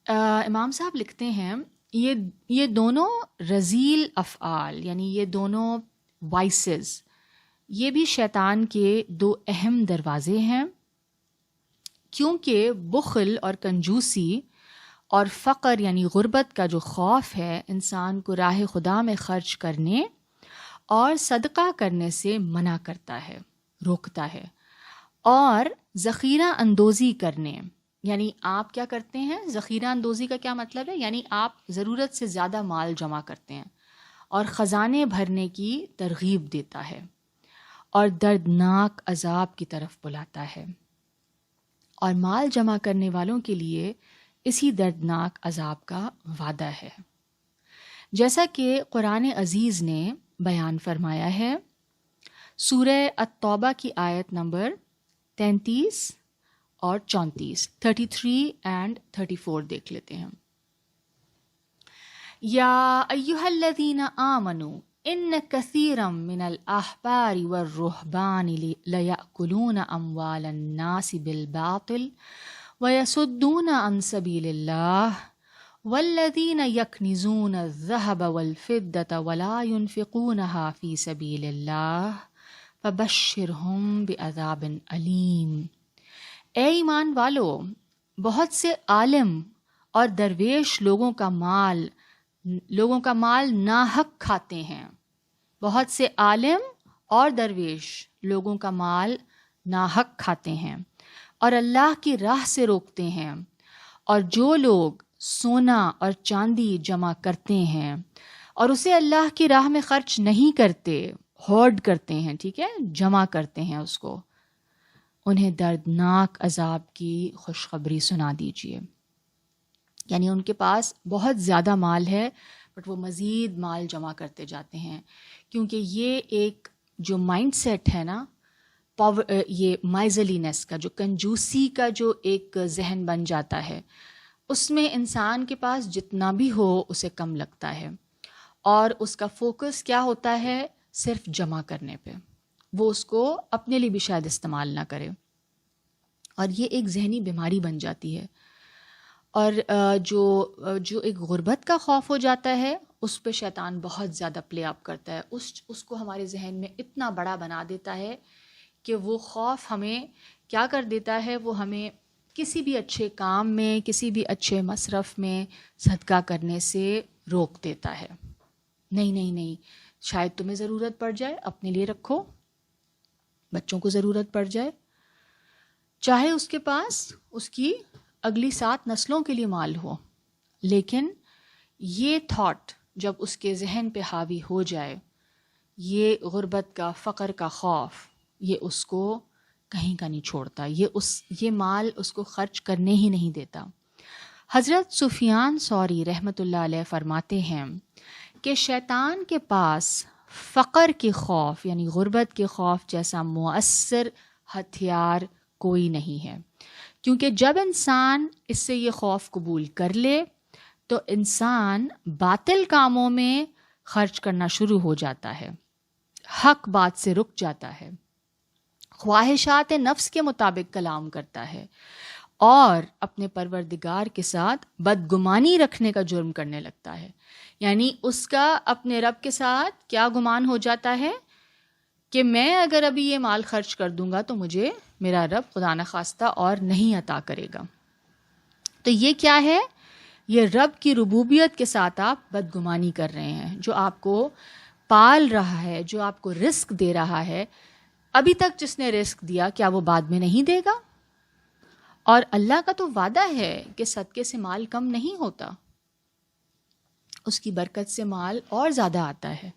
امام صاحب لکھتے ہیں یہ دونوں رذیل افعال، یعنی یہ دونوں وائسز، یہ بھی شیطان کے دو اہم دروازے ہیں، کیونکہ بخل اور کنجوسی اور فقر یعنی غربت کا جو خوف ہے انسان کو راہ خدا میں خرچ کرنے اور صدقہ کرنے سے منع کرتا ہے، روکتا ہے، اور ذخیرہ اندوزی کرنے، یعنی آپ کیا کرتے ہیں، ذخیرہ اندوزی کا کیا مطلب ہے، یعنی آپ ضرورت سے زیادہ مال جمع کرتے ہیں اور خزانے بھرنے کی ترغیب دیتا ہے اور دردناک عذاب کی طرف بلاتا ہے، اور مال جمع کرنے والوں کے لیے اسی دردناک عذاب کا وعدہ ہے، جیسا کہ قرآن عزیز نے بیان فرمایا ہے۔ سورہ التوبہ کی آیت نمبر 33 اور 34، 33 اینڈ 34 دیکھ لیتے ہیں۔ یا ایھا الذین آمنوا ان کثیرا من الاحبار والرہبان لیأکلون اموال الناس بالباطل ویصدون عن سبیل اللہ والذین یکنزون الذہب والفدة ولا ينفقونها فی سبیل اللہ فبشرہم بعذاب علیم۔ اے ایمان والو، بہت سے عالم اور درویش لوگوں کا مال ناحق کھاتے ہیں، بہت سے عالم اور درویش لوگوں کا مال ناحق کھاتے ہیں اور اللہ کی راہ سے روکتے ہیں، اور جو لوگ سونا اور چاندی جمع کرتے ہیں اور اسے اللہ کی راہ میں خرچ نہیں کرتے، ہورڈ کرتے ہیں، ٹھیک ہے، جمع کرتے ہیں اس کو، انہیں دردناک عذاب کی خوشخبری سنا دیجیے۔ یعنی ان کے پاس بہت زیادہ مال ہے بٹ وہ مزید مال جمع کرتے جاتے ہیں، کیونکہ یہ ایک جو مائنڈ سیٹ ہے نا، یہ مائزلینس کا، جو کنجوسی کا جو ایک ذہن بن جاتا ہے، اس میں انسان کے پاس جتنا بھی ہو اسے کم لگتا ہے، اور اس کا فوکس کیا ہوتا ہے، صرف جمع کرنے پہ، وہ اس کو اپنے لیے بھی شاید استعمال نہ کرے، اور یہ ایک ذہنی بیماری بن جاتی ہے۔ اور جو ایک غربت کا خوف ہو جاتا ہے اس پہ شیطان بہت زیادہ پلے اپ کرتا ہے، اس کو ہمارے ذہن میں اتنا بڑا بنا دیتا ہے کہ وہ خوف ہمیں کیا کر دیتا ہے، وہ ہمیں کسی بھی اچھے کام میں، کسی بھی اچھے مصرف میں صدقہ کرنے سے روک دیتا ہے۔ نہیں، شاید تمہیں ضرورت پڑ جائے، اپنے لیے رکھو، بچوں کو ضرورت پڑ جائے، چاہے اس کے پاس اس کی اگلی 7 نسلوں کے لیے مال ہو، لیکن یہ تھاٹ جب اس کے ذہن پہ حاوی ہو جائے، یہ غربت کا، فقر کا خوف، یہ اس کو کہیں کا نہیں چھوڑتا، یہ مال اس کو خرچ کرنے ہی نہیں دیتا۔ حضرت سفیان ثوری رحمۃ اللہ علیہ فرماتے ہیں کہ شیطان کے پاس فقر کے خوف یعنی غربت کے خوف جیسا مؤثر ہتھیار کوئی نہیں ہے، کیونکہ جب انسان اس سے یہ خوف قبول کر لے تو انسان باطل کاموں میں خرچ کرنا شروع ہو جاتا ہے، حق بات سے رک جاتا ہے، خواہشات نفس کے مطابق کلام کرتا ہے، اور اپنے پروردگار کے ساتھ بدگمانی رکھنے کا جرم کرنے لگتا ہے۔ یعنی اس کا اپنے رب کے ساتھ کیا گمان ہو جاتا ہے کہ میں اگر ابھی یہ مال خرچ کر دوں گا تو مجھے میرا رب خدا نخواستہ اور نہیں عطا کرے گا۔ تو یہ کیا ہے، یہ رب کی ربوبیت کے ساتھ آپ بدگمانی کر رہے ہیں، جو آپ کو پال رہا ہے، جو آپ کو رزق دے رہا ہے، ابھی تک جس نے رزق دیا کیا وہ بعد میں نہیں دے گا؟ اور اللہ کا تو وعدہ ہے کہ صدقے سے مال کم نہیں ہوتا، اس کی برکت سے مال اور زیادہ آتا ہے۔